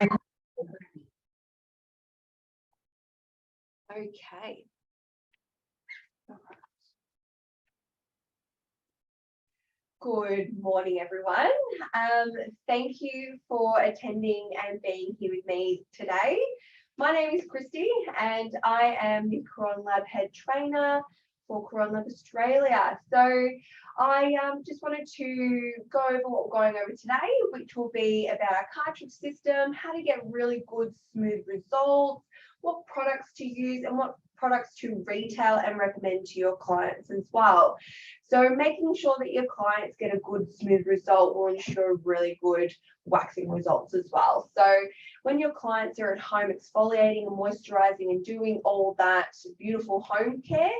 Okay. Good morning, everyone. Thank you for attending and being here with me today. My name is Kristie and I am the Caronlab head trainer for Caronlab Australia. So I just wanted to go over what we're going over today, which will be about our cartridge system, how to get really good, smooth results, what products to use and what products to retail and recommend to your clients as well. So making sure that your clients get a good, smooth result will ensure really good waxing results as well. So when your clients are at home exfoliating and moisturizing and doing all that beautiful home care,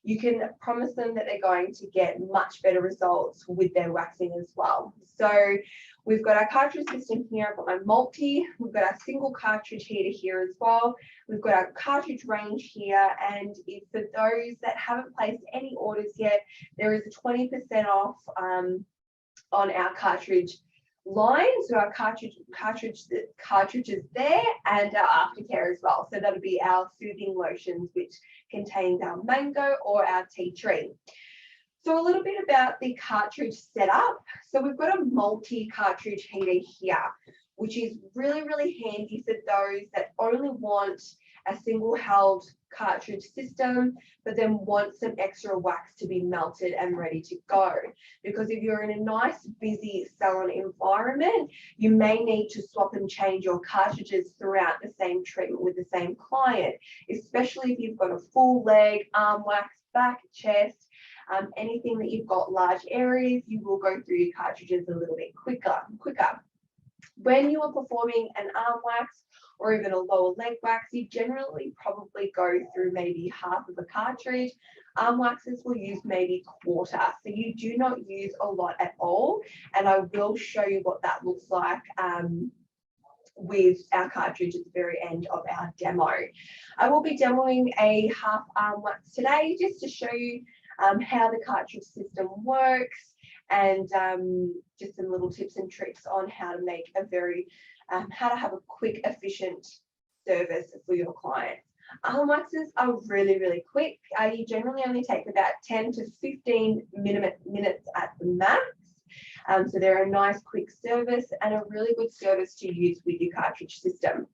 you can promise them that they're going to get much better results with their waxing as well. So we've got our cartridge system here. I've got my multi, we've got our single cartridge heater here as well. We've got our cartridge range here, and if for those that haven't placed any orders yet, there is a 20% off on our cartridge line. So our cartridges there and our aftercare as well. So that'll be our soothing lotions, which contains our mango or our tea tree. So a little bit about the cartridge setup. So we've got a multi-cartridge heater here, which is really, really handy for those that only want a single held cartridge system, but then want some extra wax to be melted and ready to go. Because if you're in a nice, busy salon environment, you may need to swap and change your cartridges throughout the same treatment with the same client, especially if you've got a full leg, arm wax, back, chest, anything that you've got large areas, you will go through your cartridges a little bit quicker. When you are performing an arm wax or even a lower leg wax, you generally probably go through maybe half of a cartridge. Arm waxes will use maybe quarter, so you do not use a lot at all, and I will show you what that looks like with our cartridge at the very end of our demo. I will be demoing a half arm wax today just to show you how the cartridge system works, and just some little tips and tricks on how to make a very, how to have a quick, efficient service for your clients. Arm waxes are really, really quick. You generally only take about 10 to 15 minutes at the max. So they're a nice quick service and a really good service to use with your cartridge system.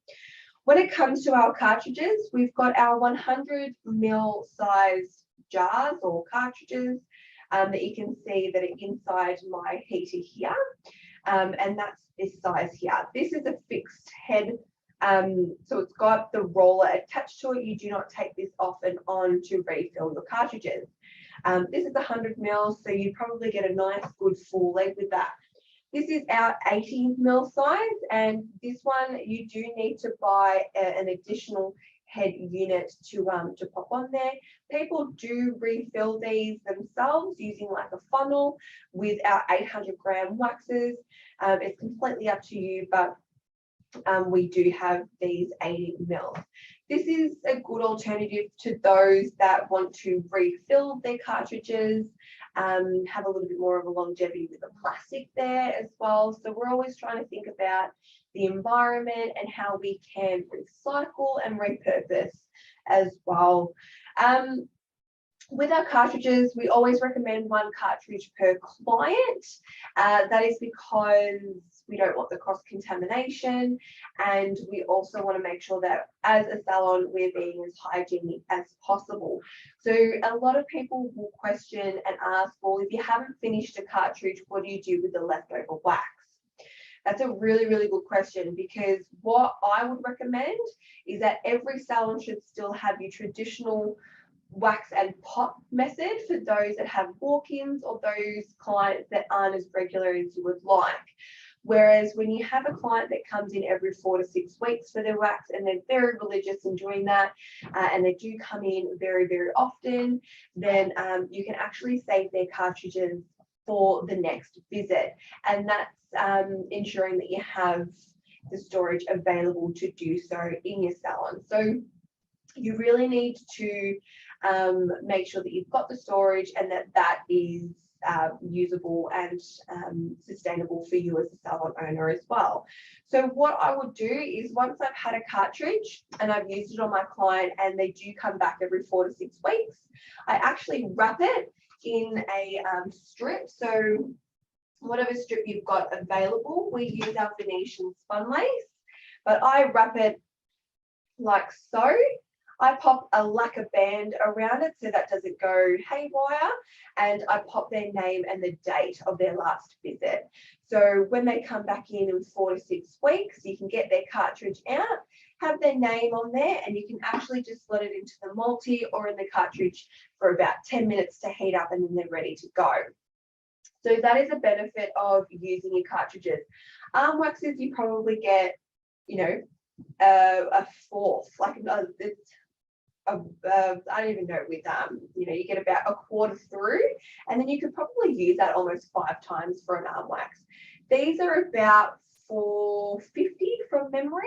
When it comes to our cartridges, we've got our 100 ml size jars or cartridges that you can see that are inside my heater here, and that's this size here. This is a fixed head, so it's got the roller attached to it. You do not take this off and on to refill your cartridges. This is 100 ml, so you probably get a nice good full leg with that. This is our 80 ml size, and this one you do need to buy an additional head unit to pop on there. People do refill these themselves using like a funnel with our 800 gram waxes. It's completely up to you, but we do have these 80 ml. This is a good alternative to those that want to refill their cartridges, have a little bit more of a longevity with the plastic there as well. So we're always trying to think about the environment and how we can recycle and repurpose as well. With our cartridges, we always recommend one cartridge per client. That is because we don't want the cross-contamination, and we also want to make sure that as a salon, we're being as hygienic as possible. So a lot of people will question and ask, well, if you haven't finished a cartridge, what do you do with the leftover wax? That's a really, really good question, because what I would recommend is that every salon should still have your traditional wax and pop method for those that have walk-ins or those clients that aren't as regular as you would like. Whereas when you have a client that comes in every 4 to 6 weeks for their wax and they're very religious in doing that, and they do come in very, very often, then you can actually save their cartridges for the next visit. And that's ensuring that you have the storage available to do so in your salon. So you really need to make sure that you've got the storage and that is usable and sustainable for you as a salon owner as well. So what I would do is once I've had a cartridge and I've used it on my client and they do come back every 4 to 6 weeks, I actually wrap it in a strip. So whatever strip you've got available, we use our Venetian spun lace, but I wrap it like so. I pop a lacquer band around it so that doesn't go haywire, and I pop their name and the date of their last visit. So when they come back in 4 to 6 weeks, you can get their cartridge out, have their name on there, and you can actually just slot it into the multi or in the cartridge for about 10 minutes to heat up, and then they're ready to go. So that is a benefit of using your cartridges. Arm waxes, you probably get, you know, a fourth, like it's I don't even know, with you know, you get about a quarter through, and then you could probably use that almost 5 times for an arm wax. These are about $4.50 from memory.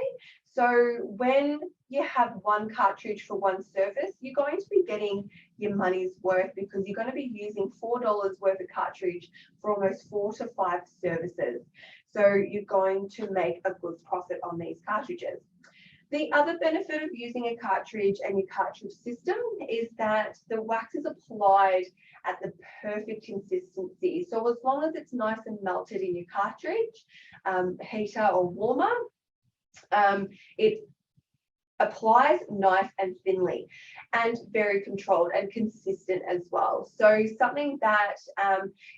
So when you have one cartridge for one surface, you're going to be getting your money's worth, because you're going to be using $4 worth of cartridge for almost 4 to 5 services. So you're going to make a good profit on these cartridges. The other benefit of using a cartridge and your cartridge system is that the wax is applied at the perfect consistency. So as long as it's nice and melted in your cartridge, heater or warmer, it applies nice and thinly and very controlled and consistent as well. So something that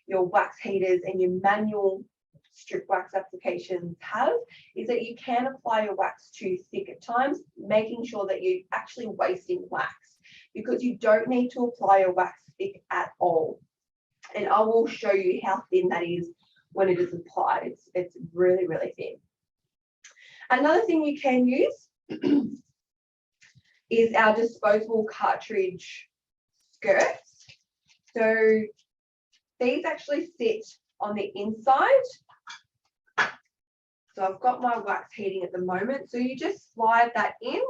your wax heaters and your manual strip wax applications have is that you can apply your wax too thick at times, making sure that you're actually wasting wax, because you don't need to apply your wax thick at all. And I will show you how thin that is when it is applied. It's really, really thin. Another thing you can use is our disposable cartridge skirts. So these actually sit on the inside. So I've got my wax heating at the moment. So you just slide that in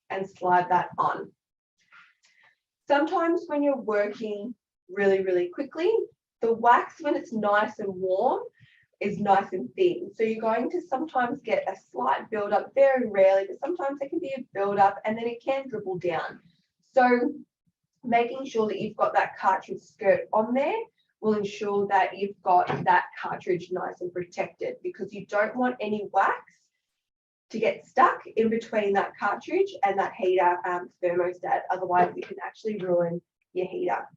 and slide that on. Sometimes when you're working really, really quickly, the wax, when it's nice and warm, is nice and thin. So you're going to sometimes get a slight buildup, very rarely, but sometimes there can be a buildup and then it can dribble down. So making sure that you've got that cartridge skirt on there will ensure that you've got that cartridge nice and protected, because you don't want any wax to get stuck in between that cartridge and that heater thermostat. Otherwise, it can actually ruin your heater.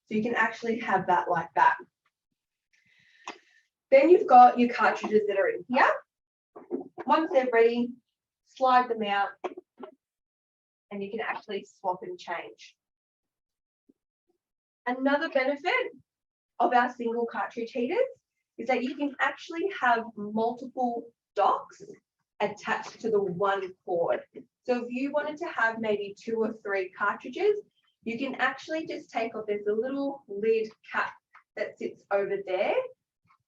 So you can actually have that like that. Then you've got your cartridges that are in here. Once they're ready, slide them out, and you can actually swap and change. Another benefit of our single cartridge heaters is that you can actually have multiple docks attached to the one cord. So if you wanted to have maybe 2 or 3 cartridges, you can actually just take off, there's a little lid cap that sits over there,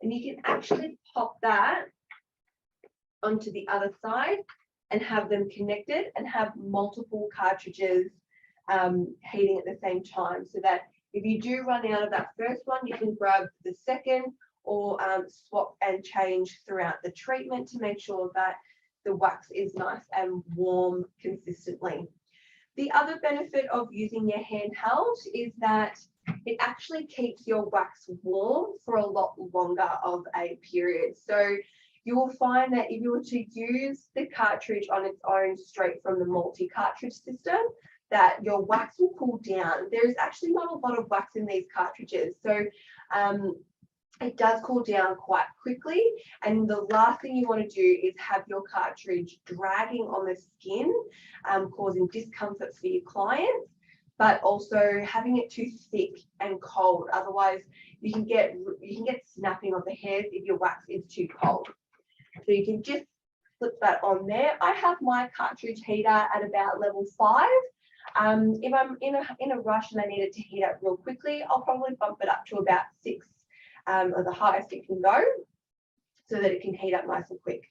and you can actually pop that onto the other side and have them connected and have multiple cartridges heating at the same time, so that if you do run out of that first one, you can grab the second, or swap and change throughout the treatment to make sure that the wax is nice and warm consistently. The other benefit of using your handheld is that it actually keeps your wax warm for a lot longer of a period. So you will find that if you were to use the cartridge on its own straight from the multi-cartridge system, that your wax will cool down. There is actually not a lot of wax in these cartridges. So it does cool down quite quickly. And the last thing you want to do is have your cartridge dragging on the skin, causing discomfort for your clients, but also having it too thick and cold. Otherwise, you can get snapping of the hairs if your wax is too cold. So you can just flip that on there. I have my cartridge heater at about level 5. If I'm in a rush and I need it to heat up real quickly, I'll probably bump it up to about 6, or the highest it can go, so that it can heat up nice and quick.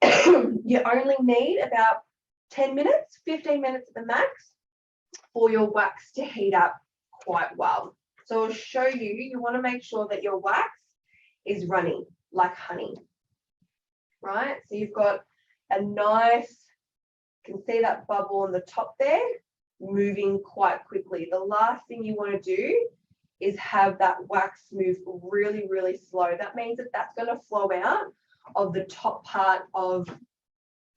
You only need about 10 minutes, 15 minutes at the max for your wax to heat up quite well. So I'll show you, you want to make sure that your wax is running like honey, right? So you've got a nice, you can see that bubble on the top there, moving quite quickly. The last thing you want to do is have that wax move really, really slow. That means that that's going to flow out of the top part of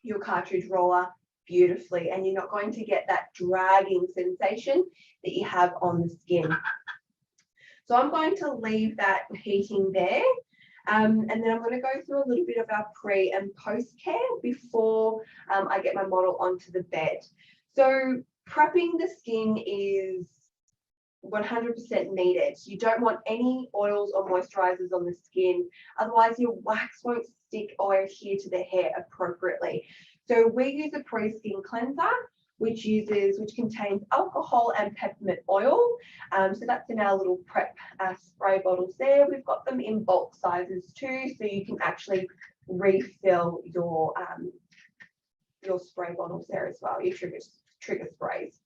your cartridge roller beautifully, and you're not going to get that dragging sensation that you have on the skin. So I'm going to leave that heating there, and then I'm going to go through a little bit of our pre and post care before I get my model onto the bed. So prepping the skin is 100% needed. You don't want any oils or moisturizers on the skin, otherwise your wax won't stick or adhere to the hair appropriately. So we use a pre-skin cleanser which contains alcohol and peppermint oil. So that's in our little prep spray bottles there. We've got them in bulk sizes too, so you can actually refill your spray bottles there as well, your trigger sprays.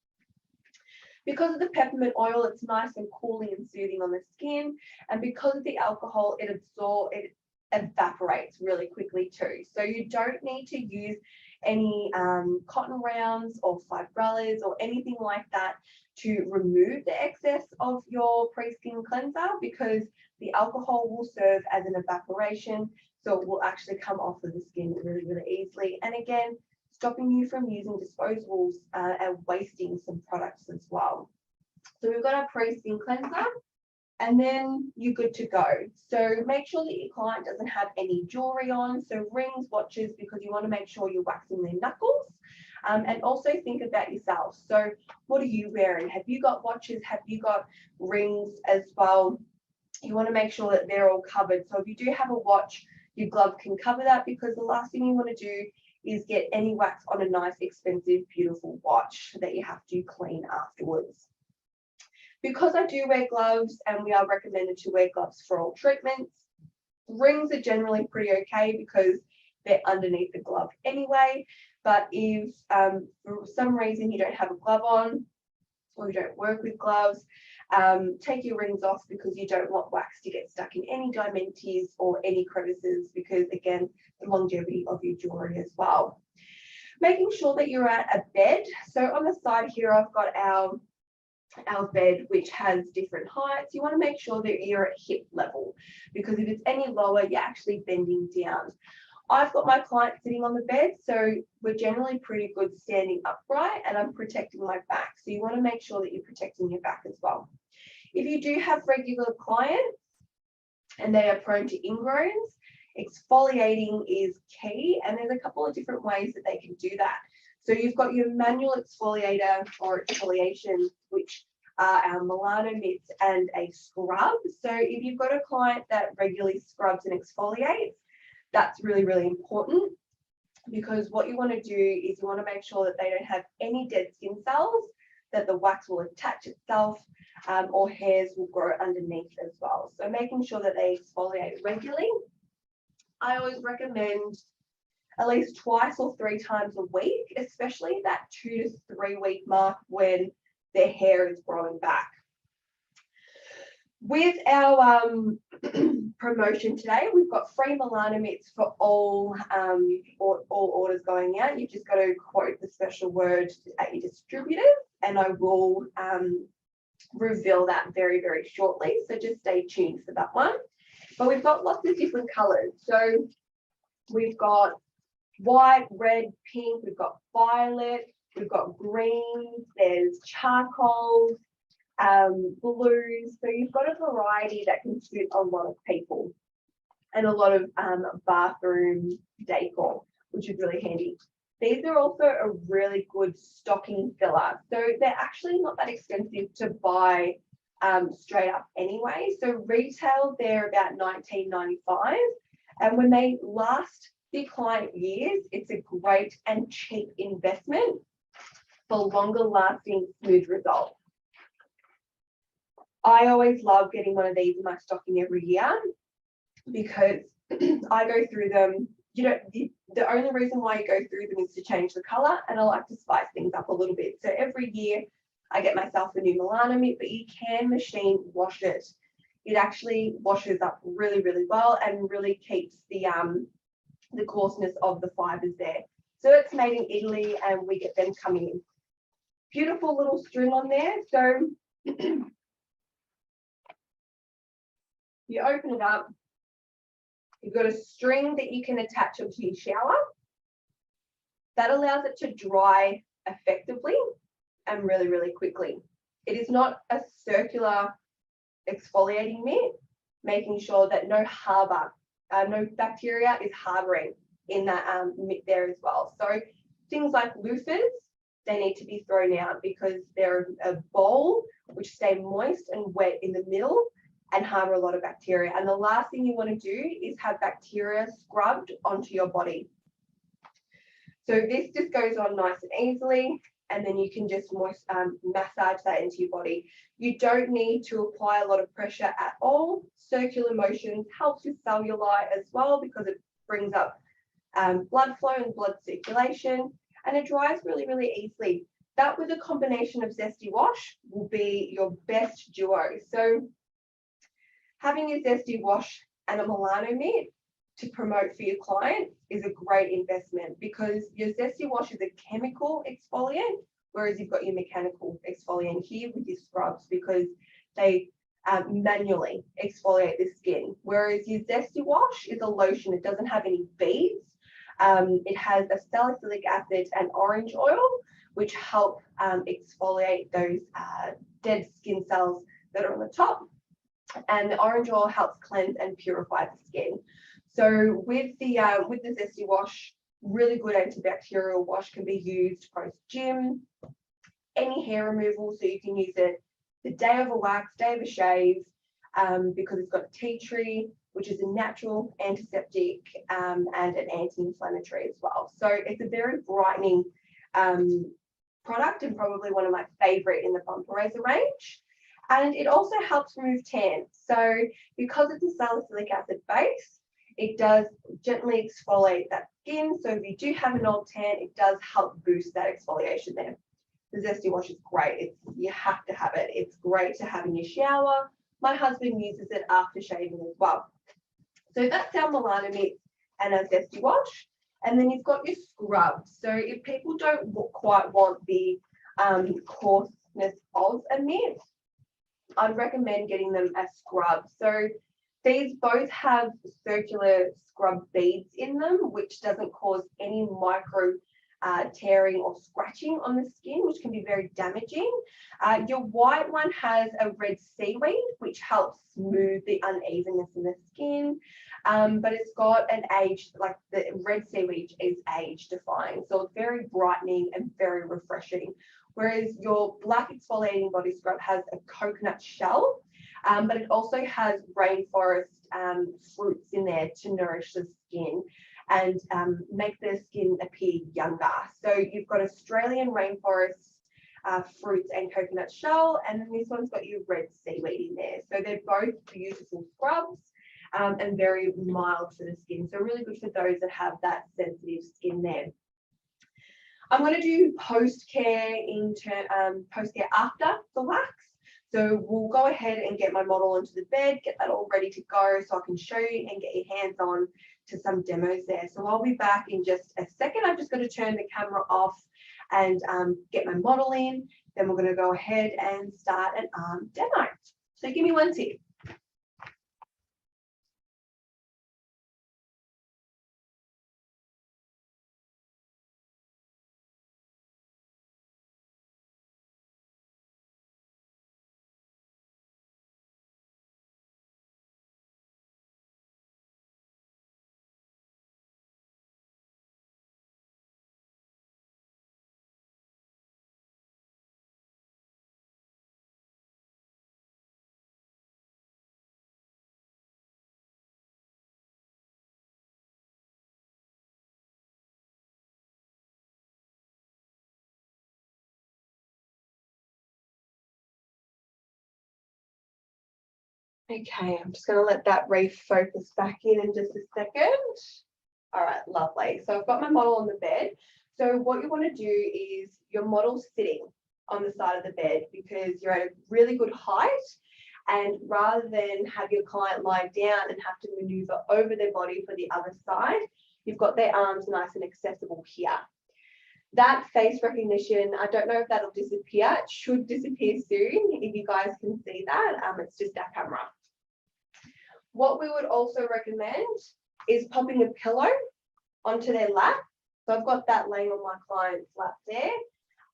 Because of the peppermint oil, it's nice and cooling and soothing on the skin, and because of the alcohol, it evaporates really quickly too. So you don't need to use any cotton rounds or fibrellas or anything like that to remove the excess of your pre-skin cleanser, because the alcohol will serve as an evaporation, so it will actually come off of the skin really, really easily. And again, stopping you from using disposables and wasting some products as well. So we've got our pre-skin cleanser, and then you're good to go. So make sure that your client doesn't have any jewelry on, so rings, watches, because you want to make sure you're waxing their knuckles. And also think about yourself. So what are you wearing? Have you got watches? Have you got rings as well? You want to make sure that they're all covered. So if you do have a watch, your glove can cover that, because the last thing you want to do is get any wax on a nice, expensive, beautiful watch that you have to clean afterwards. Because I do wear gloves, and we are recommended to wear gloves for all treatments, rings are generally pretty okay because they're underneath the glove anyway. But if for some reason you don't have a glove on, or you don't work with gloves, take your rings off, because you don't want wax to get stuck in any diamantes or any crevices, because again, the longevity of your jewelry as well. Making sure that you're at a bed. So on the side here, I've got our bed, which has different heights. You want to make sure that you're at hip level, because if it's any lower, you're actually bending down. I've got my client sitting on the bed, so we're generally pretty good standing upright, and I'm protecting my back. So you want to make sure that you're protecting your back as well. If you do have regular clients and they are prone to ingrowns, exfoliating is key, and there's a couple of different ways that they can do that. So you've got your manual exfoliator or exfoliation, which are our Milano mitts and a scrub. So if you've got a client that regularly scrubs and exfoliates, that's really, really important, because what you want to do is you want to make sure that they don't have any dead skin cells, that the wax will attach itself, or hairs will grow underneath as well. So making sure that they exfoliate regularly. I always recommend at least twice or 3 times a week, especially that 2 to 3 week mark when their hair is growing back. With our promotion today, we've got free Milano mitts for all orders going out. You've just got to quote the special word at your distributor, and I will reveal that very, very shortly. So just stay tuned for that one. But we've got lots of different colors. So we've got white, red, pink, we've got violet, we've got greens, there's charcoals, blues. So you've got a variety that can suit a lot of people, and a lot of bathroom decor, which is really handy. These are also a really good stocking filler. So they're actually not that expensive to buy straight up anyway. So retail, they're about $19.95. And when they last the client years, it's a great and cheap investment for longer lasting smooth results. I always love getting one of these in my stocking every year, because I go through them. You know, the only reason why you go through them is to change the color, and I like to spice things up a little bit. So every year I get myself a new Milano mitt, but you can machine wash it. It actually washes up really, really well and really keeps the coarseness of the fibers there. So it's made in Italy and we get them coming in. Beautiful little string on there. So you open it up. You've got a string that you can attach onto your shower. That allows it to dry effectively and really, really quickly. It is not a circular exfoliating mitt, making sure that no bacteria is harboring in that mitt there as well. So things like loofahs, they need to be thrown out because they're a bowl which stay moist and wet in the middle and harbor a lot of bacteria. And the last thing you want to do is have bacteria scrubbed onto your body. So this just goes on nice and easily, and then you can just massage that into your body. You don't need to apply a lot of pressure at all. Circular motions helps with cellulite as well because it brings up blood flow and blood circulation, and it dries really, really easily. That with a combination of Zesty Wash will be your best duo. So having a Zesty Wash and a Milano mitt to promote for your clients is a great investment because your Zesty Wash is a chemical exfoliant, whereas you've got your mechanical exfoliant here with your scrubs because they manually exfoliate the skin. Whereas your Zesty Wash is a lotion, it doesn't have any beads. It has a salicylic acid and orange oil, which help exfoliate those dead skin cells that are on the top. And the orange oil helps cleanse and purify the skin. So with the Zesty Wash, really good antibacterial wash can be used post-gym, any hair removal, so you can use it the day of a wax, day of a shave, because it's got tea tree, which is a natural antiseptic and an anti-inflammatory as well. So it's a very brightening product and probably one of my favorite in the Bumper Razor range. And it also helps remove tan. So because it's a salicylic acid base, it does gently exfoliate that skin. So if you do have an old tan, it does help boost that exfoliation there. The Zesty Wash is great. You have to have it. It's great to have in your shower. My husband uses it after shaving as well. So that's our Milano mitt and our Zesty Wash. And then you've got your scrubs. So if people don't quite want the coarseness of a mitt, I'd recommend getting them as scrubs. So these both have circular scrub beads in them, which doesn't cause any micro tearing or scratching on the skin, which can be very damaging. Your white one has a red seaweed, which helps smooth the unevenness in the skin. But it's got an age, like the red seaweed is age defying. So it's very brightening and very refreshing. Whereas your black exfoliating body scrub has a coconut shell, but it also has rainforest fruits in there to nourish the skin and make the skin appear younger. So you've got Australian rainforest fruits and coconut shell, and then this one's got your red seaweed in there. So they're both beautiful scrubs and very mild for the skin. So really good for those that have that sensitive skin there. I'm going to do post-care after the wax. So we'll go ahead and get my model into the bed, get that all ready to go so I can show you and get your hands on to some demos there. So I'll be back in just a second. I'm just going to turn the camera off and get my model in. Then we're going to go ahead and start an arm demo. So give me one tick. Okay, I'm just going to let that refocus back in just a second. All right, lovely. So I've got my model on the bed. So what you want to do is your model's sitting. on the side of the bed because you're at a really good height. And rather than have your client lie down and have to maneuver over their body for the other side, you've got their arms nice and accessible here. That face recognition, I don't know if that'll disappear. It should disappear soon if you guys can see that. It's just our camera. What we would also recommend is popping a pillow onto their lap. So I've got that laying on my client's lap there.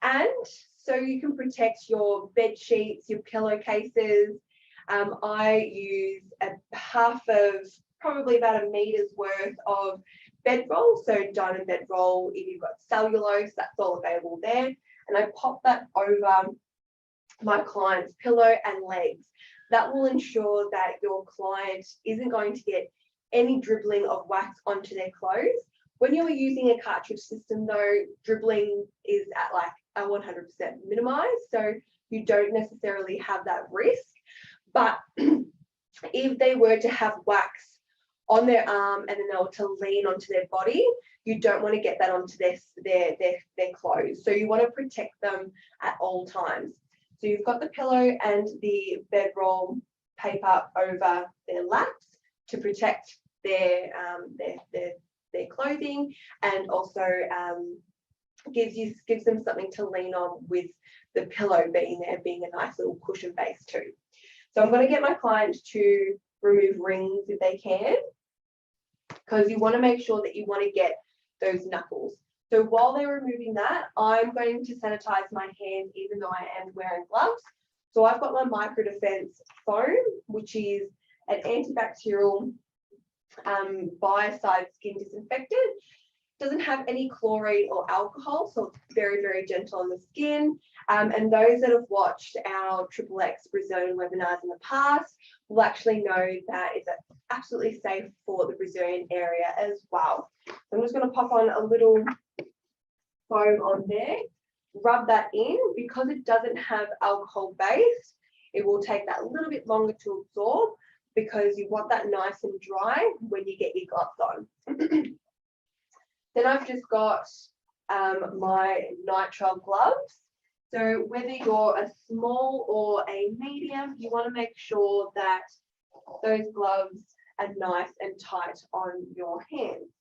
And so you can protect your bed sheets, your pillowcases. I use a half of probably about a meter's worth of bed roll, so diamond bed roll. If you've got cellulose, that's all available there. And I pop that over my client's pillow and legs. That will ensure that your client isn't going to get any dribbling of wax onto their clothes. When you're using a cartridge system though, dribbling is at like a 100% minimized, so you don't necessarily have that risk. But if they were to have wax on their arm and then they were to lean onto their body, you don't want to get that onto their clothes. So you want to protect them at all times. So you've got the pillow and the bedroll paper over their laps to protect their clothing, and also gives them something to lean on with the pillow being there, being a nice little cushion base too. So I'm going to get my client to remove rings if they can, because you want to make sure that you want to get those knuckles. So while they're removing that, I'm going to sanitize my hands even though I am wearing gloves. So I've got my Micro Defense foam, which is an antibacterial biocide skin disinfectant. Doesn't have any chlorine or alcohol, so it's very, very gentle on the skin. And those that have watched our XXX Brazilian webinars in the past will actually know that it's absolutely safe for the Brazilian area as well. So I'm just going to pop on a little foam on there, rub that in. Because it doesn't have alcohol base, it will take that a little bit longer to absorb, because you want that nice and dry when you get your gloves on. Then I've just got my nitrile gloves. So whether you're a small or a medium, you want to make sure that those gloves are nice and tight on your hands.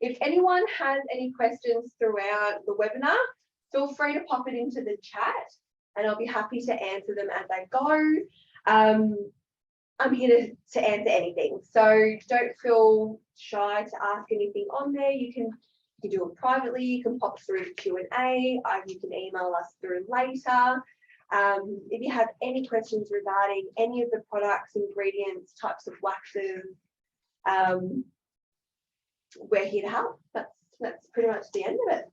If anyone has any questions throughout the webinar, feel free to pop it into the chat and I'll be happy to answer them as I go. I'm here to answer anything, so don't feel shy to ask anything on there. You can do it privately, you can pop through the Q&A, you can email us through later. If you have any questions regarding any of the products, ingredients, types of waxes, we're here to help. That's pretty much the end of it.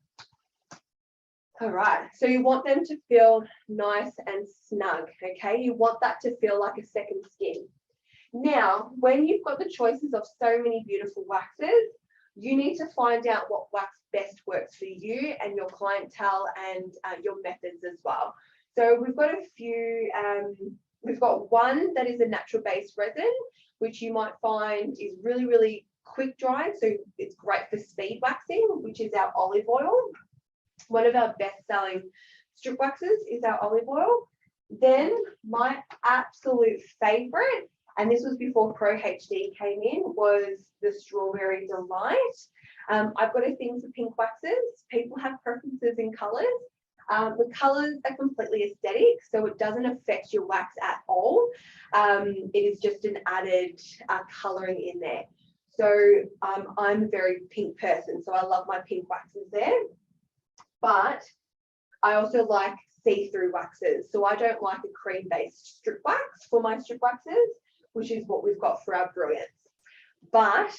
All right, so you want them to feel nice and snug, okay? You want that to feel like a second skin. Now, when you've got the choices of so many beautiful waxes, you need to find out what wax best works for you and your clientele and your methods as well. So we've got a few, we've got one that is a natural-based resin, which you might find is really, really quick drying, so it's great for speed waxing, which is our olive oil. One of our best-selling strip waxes is our olive oil. Then my absolute favorite, and this was before Pro HD came in, was the Strawberry Delight. I've got a thing for pink waxes. People have preferences in colors. The colors are completely aesthetic, so it doesn't affect your wax at all. It is just an added coloring in there. So I'm a very pink person, so I love my pink waxes there. But I also like see-through waxes. So I don't like a cream-based strip wax for my strip waxes, which is what we've got for our brilliance. But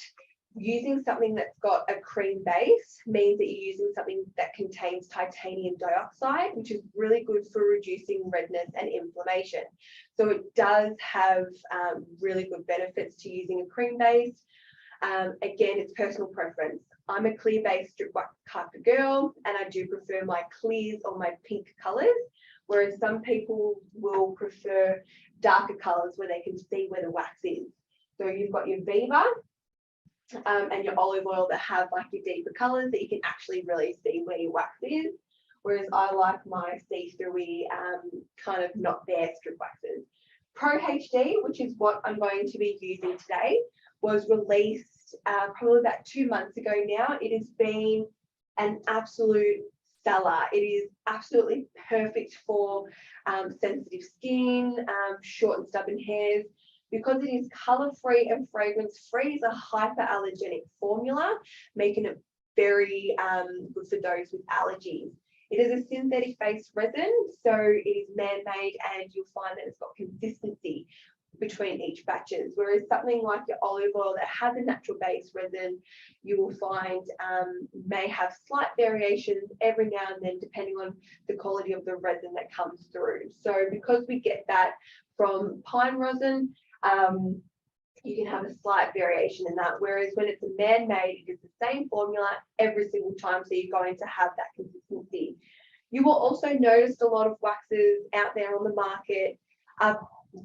using something that's got a cream base means that you're using something that contains titanium dioxide, which is really good for reducing redness and inflammation. So it does have really good benefits to using a cream base. Again, it's personal preference. I'm a clear-based strip wax type of girl, and I do prefer my clears or my pink colours, whereas some people will prefer darker colours where they can see where the wax is. So you've got your Viva, and your olive oil that have like your deeper colors that you can actually really see where your wax is. Whereas I like my see-through kind of not there strip waxes. Pro HD, which is what I'm going to be using today, was released probably about 2 months ago now. It has been an absolute seller. It is absolutely perfect for sensitive skin, short and stubborn hairs. Because it is colour-free and fragrance-free, it's a hyperallergenic formula, making it very good for those with allergies. It is a synthetic-based resin, so it is man-made, and you'll find that it's got consistency between each batches. Whereas something like your olive oil that has a natural-based resin, you will find may have slight variations every now and then, depending on the quality of the resin that comes through. So because we get that from pine rosin, you can have a slight variation in that, whereas when it's a man-made, it is the same formula every single time, so you're going to have that consistency. You will also notice a lot of waxes out there on the market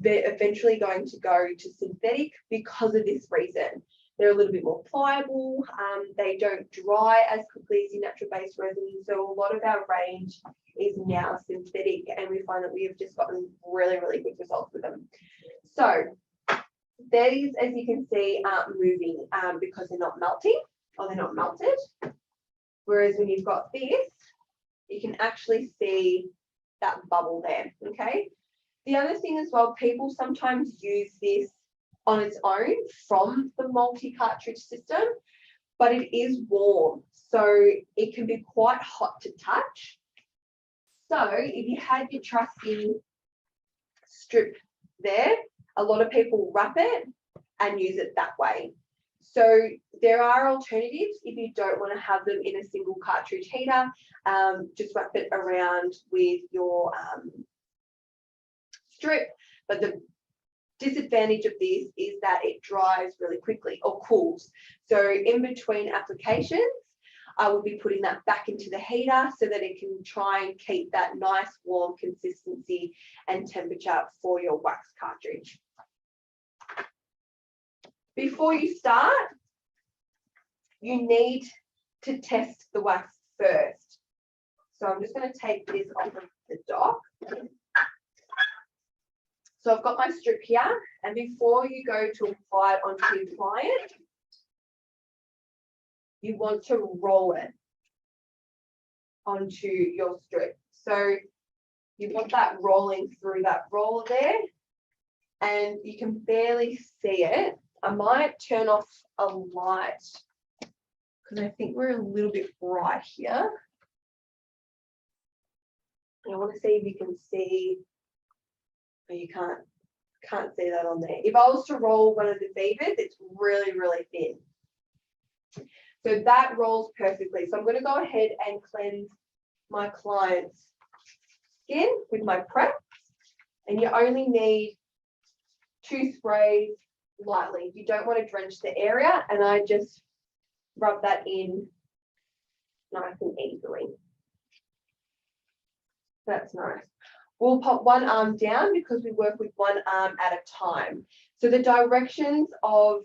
they're eventually going to go to synthetic because of this reason. They're a little bit more pliable, they don't dry as quickly as your natural-based resin, so a lot of our range is now synthetic, and we find that we have just gotten really, really good results with them. So these, as you can see, aren't moving because they're not melting or they're not melted. Whereas when you've got this, you can actually see that bubble there, okay? The other thing as well, people sometimes use this on its own from the multi-cartridge system, but it is warm, so it can be quite hot to touch. So if you had your trusty strip there, a lot of people wrap it and use it that way. So there are alternatives if you don't want to have them in a single cartridge heater. Just wrap it around with your strip. But the disadvantage of this is that it dries really quickly or cools. So in between applications, I will be putting that back into the heater so that it can try and keep that nice warm consistency and temperature for your wax cartridge. Before you start, you need to test the wax first. So I'm just going to take this off of the dock. So I've got my strip here, and before you go to apply it onto your client, you want to roll it onto your strip. So you want that rolling through that roller there, and you can barely see it. I might turn off a light because I think we're a little bit bright here. And I want to see if you can see. Oh, you can't see that on there. If I was to roll one of the beavers, it's really, really thin. So that rolls perfectly. So I'm going to go ahead and cleanse my client's skin with my prep. And you only need 2 sprays lightly. You don't want to drench the area, and I just rub that in nice and easily. That's nice. We'll pop one arm down because we work with one arm at a time. So the directions of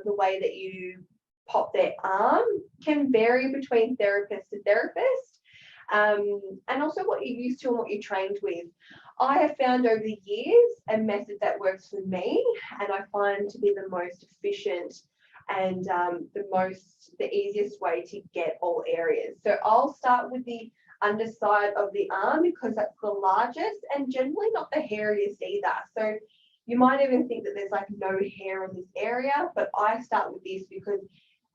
the way that you pop their arm can vary between therapist to therapist, and also what you're used to and what you're trained with. I have found over the years a method that works for me, and I find to be the most efficient and the easiest way to get all areas. So I'll start with the underside of the arm because that's the largest and generally not the hairiest either. So you might even think that there's like no hair in this area, but I start with this because,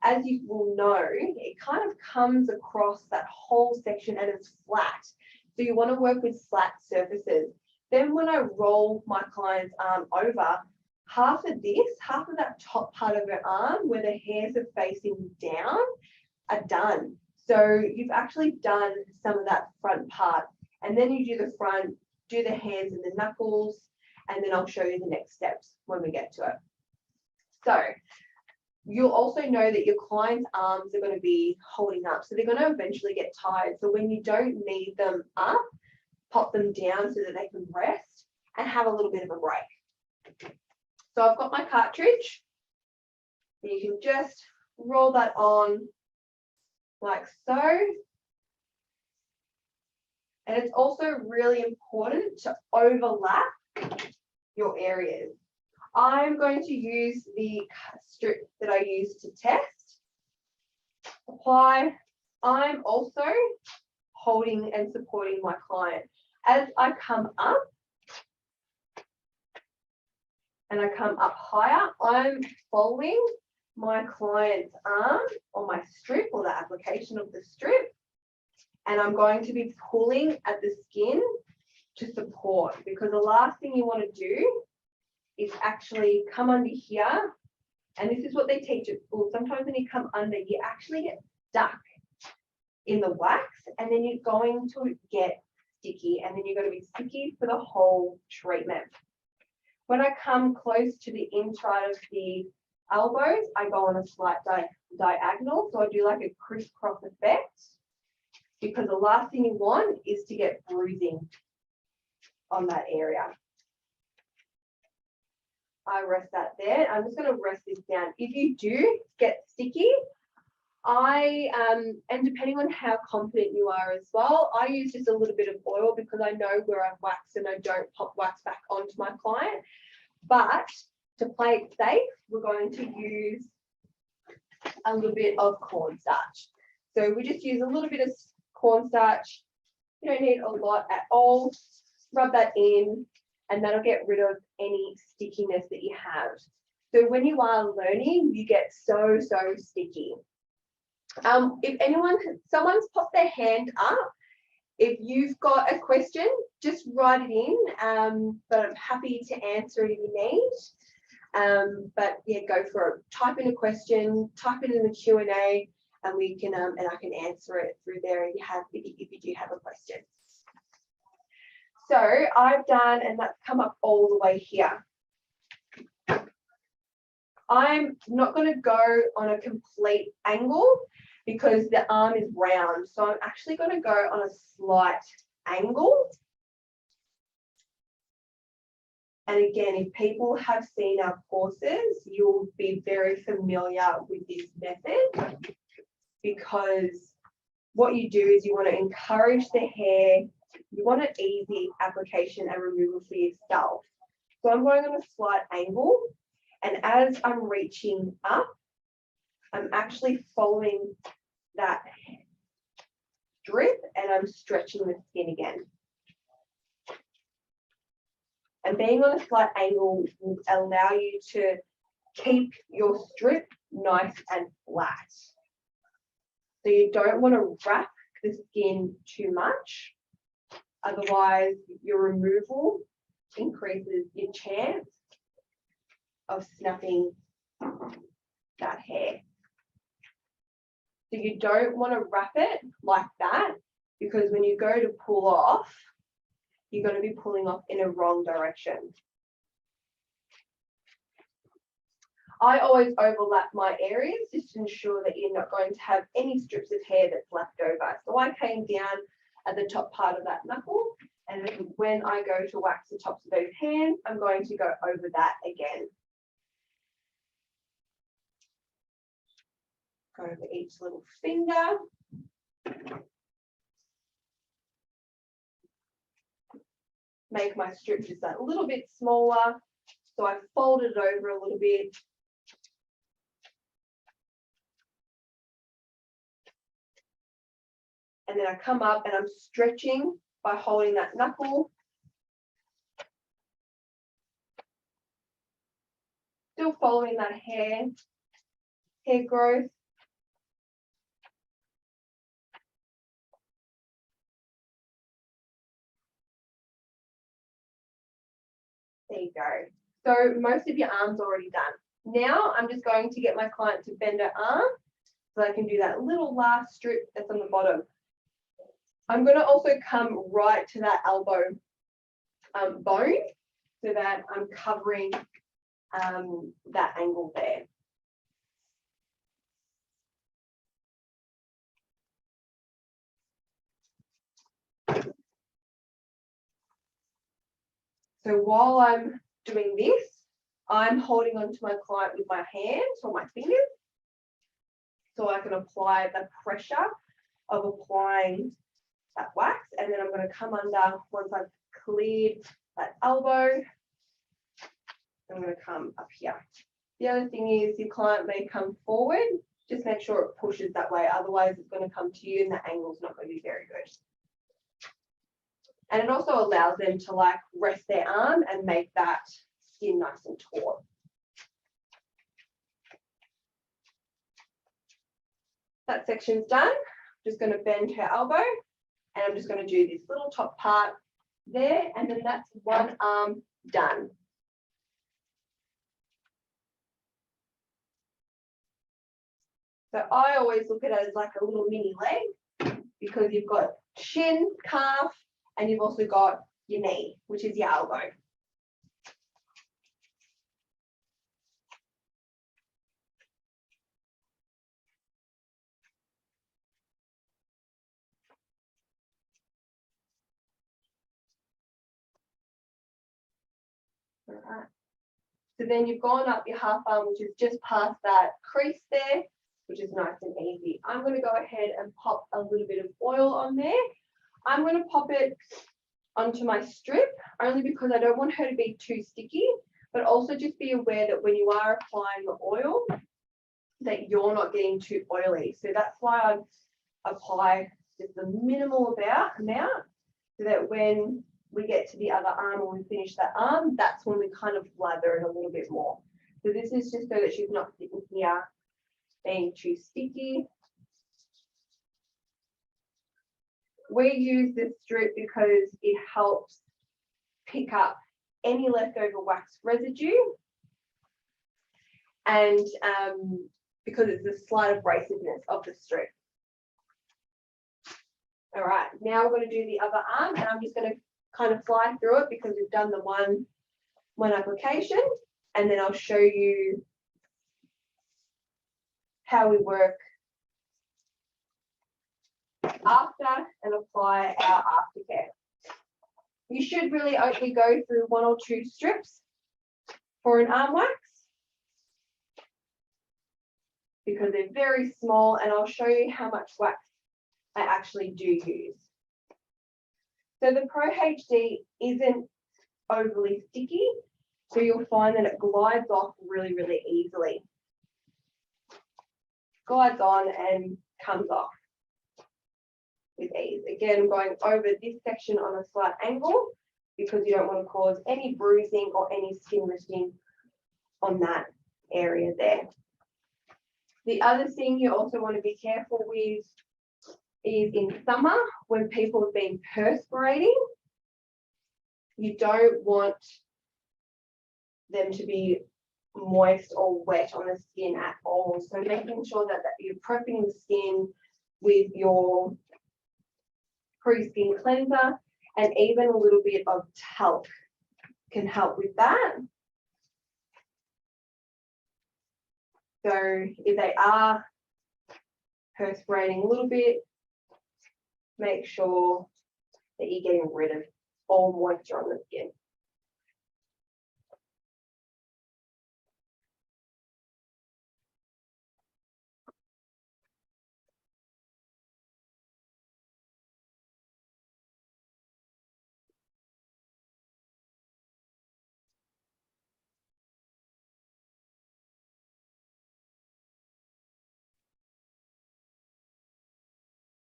as you will know, it kind of comes across that whole section and it's flat. So you want to work with flat surfaces. Then when I roll my client's arm over, half of that top part of her arm where the hairs are facing down are done. So you've actually done some of that front part, and then you do the front, do the hands and the knuckles, and then I'll show you the next steps when we get to it. So you'll also know that your client's arms are going to be holding up, so they're going to eventually get tired. So when you don't need them up, pop them down so that they can rest and have a little bit of a break. So I've got my cartridge. You can just roll that on like so. And it's also really important to overlap your areas. I'm going to use the strip that I use to test. Apply. I'm also holding and supporting my client. As I come up and I come up higher, I'm following my client's arm on my strip or the application of the strip. And I'm going to be pulling at the skin to support, because the last thing you want to do is actually come under here. And this is what they teach at school. Sometimes when you come under, you actually get stuck in the wax, and then you're going to get sticky, and then you're going to be sticky for the whole treatment. When I come close to the inside of the elbows, I go on a slight diagonal. So I do like a crisscross effect, because the last thing you want is to get bruising on that area. I rest that there. I'm just going to rest this down. If you do get sticky, and depending on how confident you are as well, I use just a little bit of oil, because I know where I've waxed and I don't pop wax back onto my client. But to play it safe, we're going to use a little bit of cornstarch. So we just use a little bit of cornstarch. You don't need a lot at all. Rub that in, and that'll get rid of any stickiness that you have. So when you are learning, you get so sticky. If someone's popped their hand up, if you've got a question, just write it in. But I'm happy to answer it if you need. But yeah, go for it. Type in a question, type it in the Q&A, and we can and I can answer it through there if you do have a question. So I've done, and that's come up all the way here. I'm not going to go on a complete angle because the arm is round. So I'm actually going to go on a slight angle. And again, if people have seen our courses, you'll be very familiar with this method, because what you do is you want to encourage the hair. You want an easy application and removal for yourself. So I'm going on a slight angle, and as I'm reaching up, I'm actually following that strip and I'm stretching the skin again. And being on a slight angle will allow you to keep your strip nice and flat. So you don't want to wrap the skin too much. Otherwise, your removal increases your chance of snapping that hair. So you don't want to wrap it like that, because when you go to pull off, you're going to be pulling off in a wrong direction. I always overlap my areas just to ensure that you're not going to have any strips of hair that's left over. So I came down at the top part of that knuckle, and then when I go to wax the tops of those hands, I'm going to go over that again. Go over each little finger. Make my strip just that little bit smaller. So I fold it over a little bit. And then I come up and I'm stretching by holding that knuckle. Still following that hair growth. There you go. So most of your arm's already done. Now I'm just going to get my client to bend her arm so I can do that little last strip that's on the bottom. I'm going to also come right to that elbow bone so that I'm covering that angle there. So while I'm doing this, I'm holding onto my client with my hands or my fingers, so I can apply the pressure of applying that wax. And then I'm going to come under once I've cleared that elbow. I'm going to come up here. The other thing is your client may come forward. Just make sure it pushes that way. Otherwise, it's going to come to you and the angle's not going to be very good. And it also allows them to like rest their arm and make that skin nice and taut. That section's done. I'm just going to bend her elbow and I'm just going to do this little top part there, and then that's one arm done. So I always look at it as like a little mini leg, because you've got shin, calf, and you've also got your knee, which is your elbow. All right. So then you've gone up your half arm, which is just past that crease there, which is nice and easy. I'm going to go ahead and pop a little bit of oil on there. I'm going to pop it onto my strip, only because I don't want her to be too sticky, but also just be aware that when you are applying the oil, that you're not getting too oily. So that's why I apply just a minimal amount, so that when we get to the other arm or we finish that arm, that's when we kind of lather it a little bit more. So this is just so that she's not sitting here being too sticky. We use this strip because it helps pick up any leftover wax residue, and because it's the slight abrasiveness of the strip. All right, now we're going to do the other arm, and I'm just going to kind of fly through it because we've done the one application, and then I'll show you how we work after and apply our aftercare. You should really only go through 1 or 2 strips for an arm wax, because they're very small, and I'll show you how much wax I actually do use. So the Pro HD isn't overly sticky, so you'll find that it glides off really, really easily. Glides on and comes off with ease. Again, I'm going over this section on a slight angle because you don't want to cause any bruising or any skin lifting on that area there. The other thing you also want to be careful with is in summer, when people have been perspirating, you don't want them to be moist or wet on the skin at all. So making sure that you're prepping the skin with your pre-skin cleanser, and even a little bit of talc can help with that. So if they are perspirating a little bit, make sure that you're getting rid of all moisture on the skin.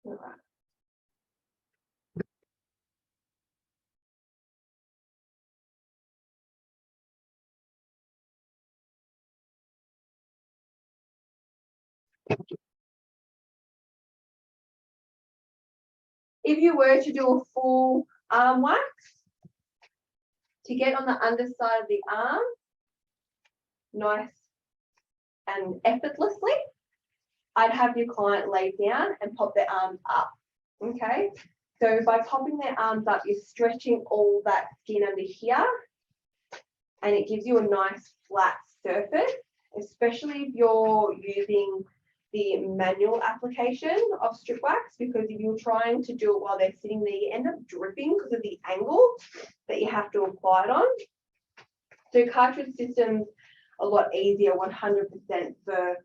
All right. If you were to do a full arm wax, to get on the underside of the arm, nice and effortlessly, I'd have your client lay down and pop their arms up, okay? So by popping their arms up, you're stretching all that skin under here, and it gives you a nice flat surface, especially if you're using the manual application of strip wax, because if you're trying to do it while they're sitting there, you end up dripping because of the angle that you have to apply it on. So cartridge system's a lot easier, 100% for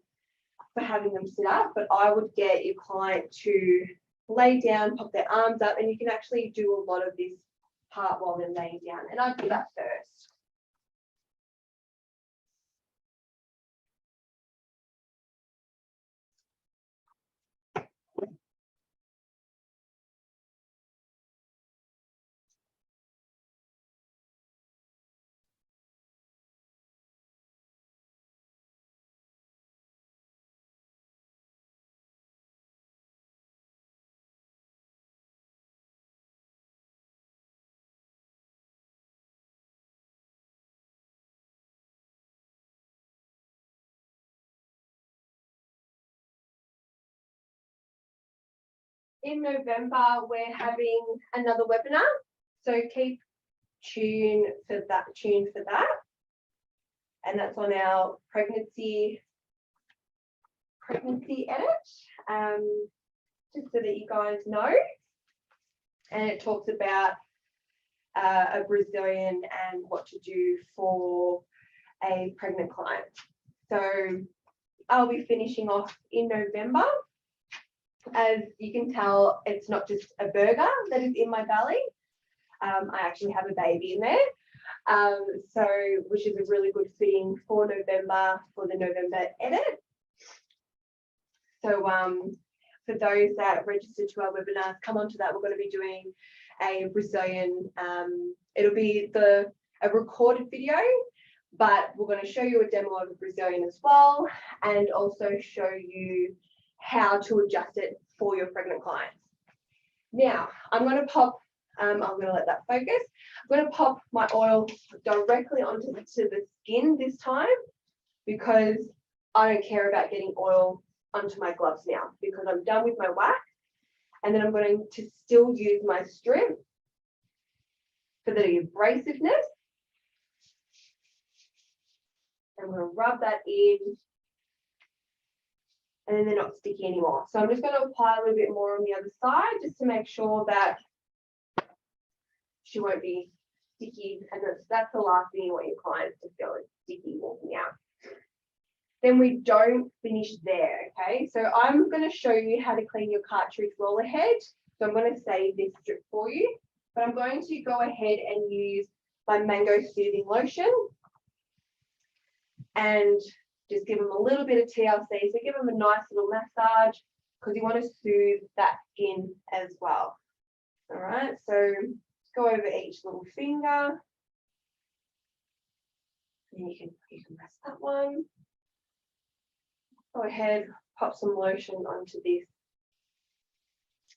for having them sit up, but I would get your client to lay down, pop their arms up, and you can actually do a lot of this part while they're laying down. And I'd do that first. In November, we're having another webinar, so keep tuned for that. And that's on our pregnancy edit, just so that you guys know. And it talks about a Brazilian and what to do for a pregnant client. So I'll be finishing off in November. As you can tell, it's not just a burger that is in my belly. I actually have a baby in there. So which is a really good fitting for November, for the November edit. So for those that registered to our webinars, come on to that. We're going to be doing a Brazilian, it'll be a recorded video, but we're going to show you a demo of a Brazilian as well, and also show you how to adjust it for your pregnant clients. Now, I'm going to pop, I'm going to let that focus. I'm going to pop my oil directly onto the skin this time, because I don't care about getting oil onto my gloves now, because I'm done with my wax. And then I'm going to still use my strip for the abrasiveness. I'm going to rub that in, and then they're not sticky anymore. So I'm just going to apply a little bit more on the other side, just to make sure that she won't be sticky. And that's the last thing you want your clients to feel is sticky walking out. Then we don't finish there, okay? So I'm going to show you how to clean your cartridge roller head. So I'm going to save this strip for you, but I'm going to go ahead and use my Mango Soothing Lotion and just give them a little bit of TLC. So give them a nice little massage, because you want to soothe that skin as well. All right, so go over each little finger. And you can rest that one. Go ahead, pop some lotion onto this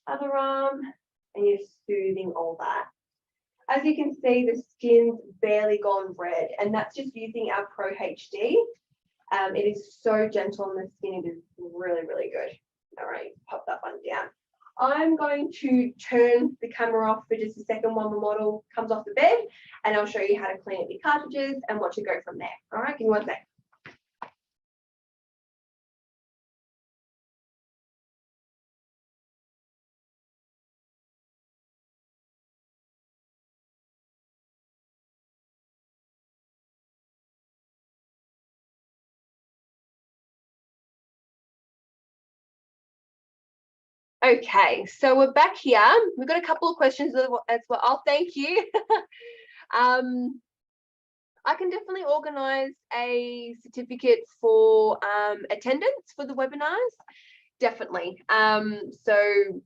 other arm, and you're soothing all that. As you can see, the skin's barely gone red, and that's just using our Pro HD. It is so gentle on the skin, it is really, really good. All right, pop that one down. I'm going to turn the camera off for just a second while the model comes off the bed, and I'll show you how to clean up your cartridges and what to go from there. All right, give me one sec. Okay, so we're back here. We've got a couple of questions as well. Oh, thank you. I can definitely organise a certificate for attendance for the webinars. Definitely. So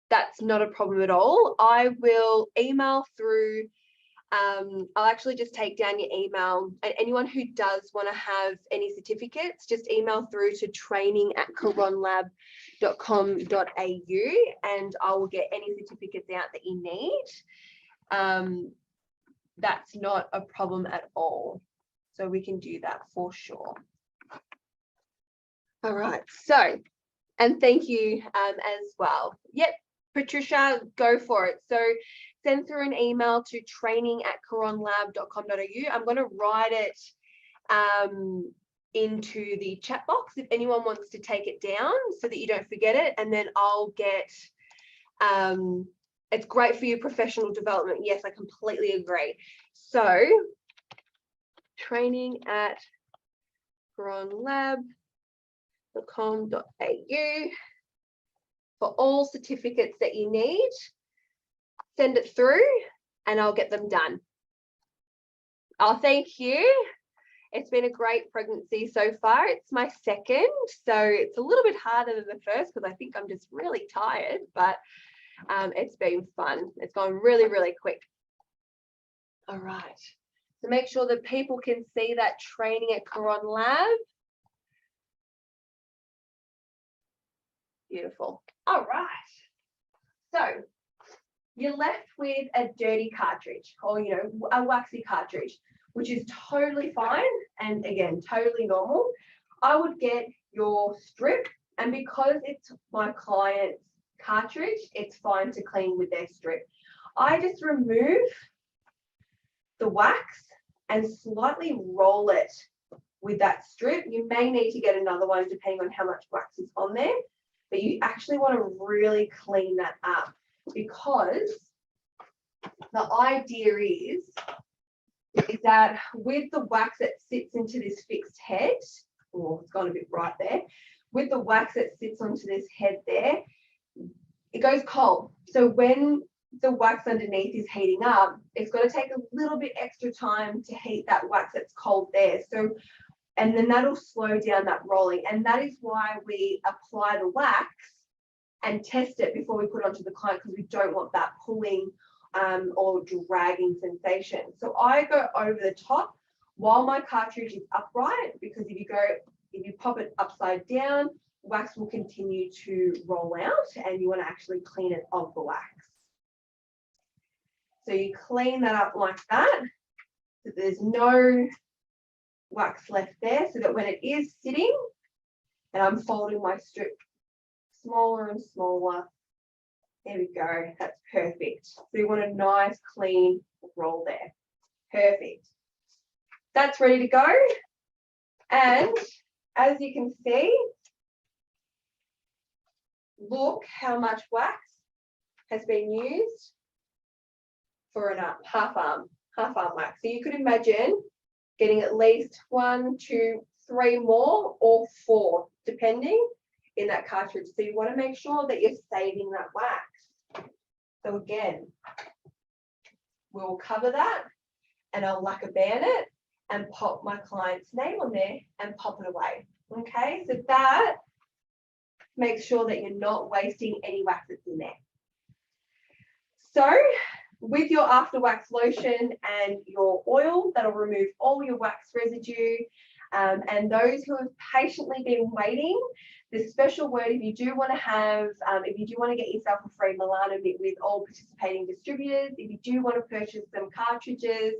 that's not a problem at all. I will email through. I'll actually just take down your email, and anyone who does want to have any certificates, just email through to training@caronlab.com.au, and I will get any certificates out that you need. That's not a problem at all. So we can do that for sure. All right, so, and thank you as well. Yep, Patricia, go for it. So send through an email to training@caronlab.com.au. I'm going to write it into the chat box if anyone wants to take it down so that you don't forget it. And then I'll get, it's great for your professional development. Yes, I completely agree. So training@caronlab.com.au. for all certificates that you need. Send it through and I'll get them done. Oh, thank you. It's been a great pregnancy so far. It's my second, so it's a little bit harder than the first because I think I'm just really tired, but it's been fun. It's gone really, really quick. All right. So make sure that people can see that training at Caronlab. Beautiful. All right. So you're left with a dirty cartridge or, a waxy cartridge, which is totally fine and again, totally normal. I would get your strip, and because it's my client's cartridge, it's fine to clean with their strip. I just remove the wax and slightly roll it with that strip. You may need to get another one depending on how much wax is on there, but you actually want to really clean that up because the idea is that with the wax that sits into this fixed head, it's gone a bit bright there, with the wax that sits onto this head there, it goes cold. So when the wax underneath is heating up, it's going to take a little bit extra time to heat that wax that's cold there. So, and then that'll slow down that rolling. And that is why we apply the wax and test it before we put it onto the client, because we don't want that pulling or dragging sensation. So I go over the top while my cartridge is upright, because if you pop it upside down, wax will continue to roll out and you want to actually clean it of the wax. So you clean that up like that, so there's no wax left there, so that when it is sitting and I'm folding my strip smaller and smaller, there we go, that's perfect. So you want a nice clean roll there. Perfect. That's ready to go. And as you can see, look how much wax has been used for a half arm wax. So you could imagine getting at least 1, 2, 3 more or 4, depending, in that cartridge. So you want to make sure that you're saving that wax. So again, we'll cover that and I'll lacquer band it and pop my client's name on there and pop it away. Okay, so that makes sure that you're not wasting any wax that's in there. So with your after wax lotion and your oil, that'll remove all your wax residue. And those who have patiently been waiting, the special word, if you do want to get yourself a free Milano bit with all participating distributors, if you do want to purchase some cartridges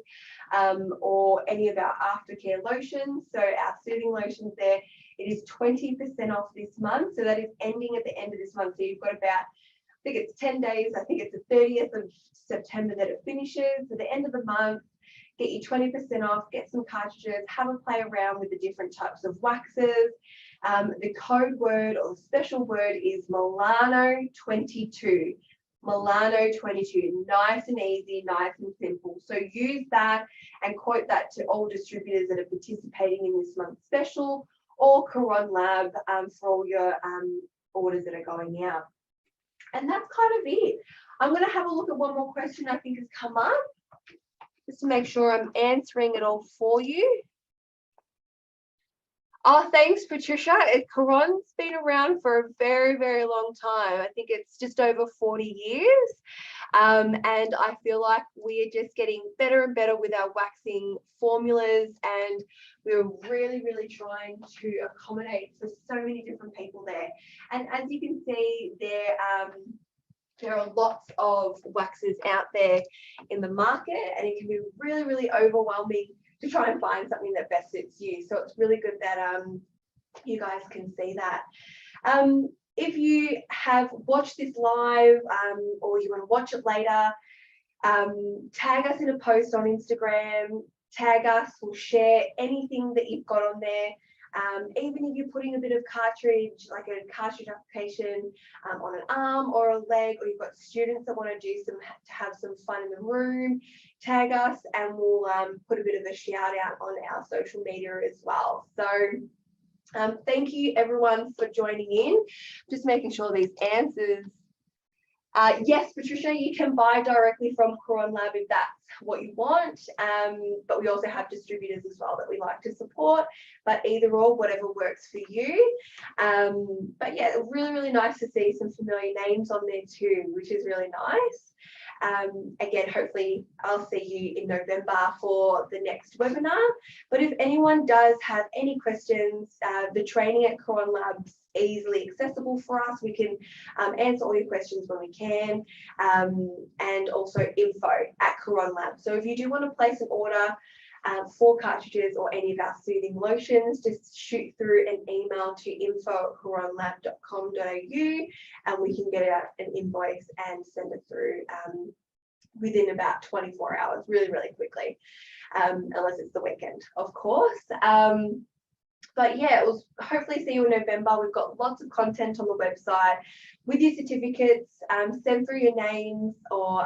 or any of our aftercare lotions, so our soothing lotions there, it is 20% off this month. So that is ending at the end of this month. So you've got about, I think it's 10 days, I think it's the 30th of September that it finishes. So the end of the month, get you 20% off, get some cartridges, have a play around with the different types of waxes. The code word or the special word is Milano 22. Milano 22, nice and easy, nice and simple. So use that and quote that to all distributors that are participating in this month's special, or Caronlab for all your orders that are going out. And that's kind of it. I'm going to have a look at one more question I think has come up, just to make sure I'm answering it all for you. Oh, thanks, Patricia. Caron's been around for a very, very long time. I think it's just over 40 years. And I feel like we are just getting better and better with our waxing formulas. And we're really, really trying to accommodate for so many different people there. And as you can see, there are lots of waxes out there in the market, and it can be really, really overwhelming to try and find something that best suits you. So it's really good that you guys can see that. If you have watched this live or you want to watch it later, tag us in a post on Instagram, tag us, we'll share anything that you've got on there. Even if you're putting a bit of cartridge, like a cartridge application on an arm or a leg, or you've got students that want to have some fun in the room, tag us and we'll put a bit of a shout out on our social media as well. So Thank you everyone for joining in. Just making sure these answers. Yes, Patricia, you can buy directly from Caronlab if that's what you want, but we also have distributors as well that we like to support, but either or, whatever works for you. But yeah, really, really nice to see some familiar names on there too, which is really nice. Again, hopefully I'll see you in November for the next webinar. But if anyone does have any questions, the training at Caronlab's easily accessible for us. We can answer all your questions when we can, and also info@Caronlab. So if you do want to place an order for cartridges or any of our soothing lotions, just shoot through an email to info@caronlab.com.au and we can get out an invoice and send it through within about 24 hours, really, really quickly, unless it's the weekend, of course. But yeah, it was hopefully see you in November. We've got lots of content on the website with your certificates. Send through your names, or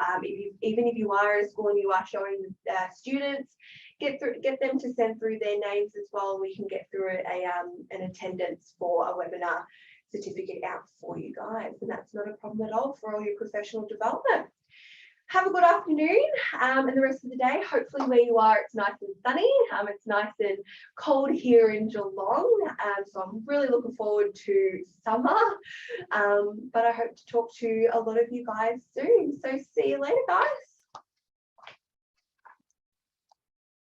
even if you are at a school and you are showing students, get them to send through their names as well. We can get through an attendance for a webinar certificate out for you guys, and that's not a problem at all for all your professional development. Have a good afternoon and the rest of the day. Hopefully where you are, it's nice and sunny. It's nice and cold here in Geelong. So I'm really looking forward to summer. But I hope to talk to a lot of you guys soon. So see you later, guys.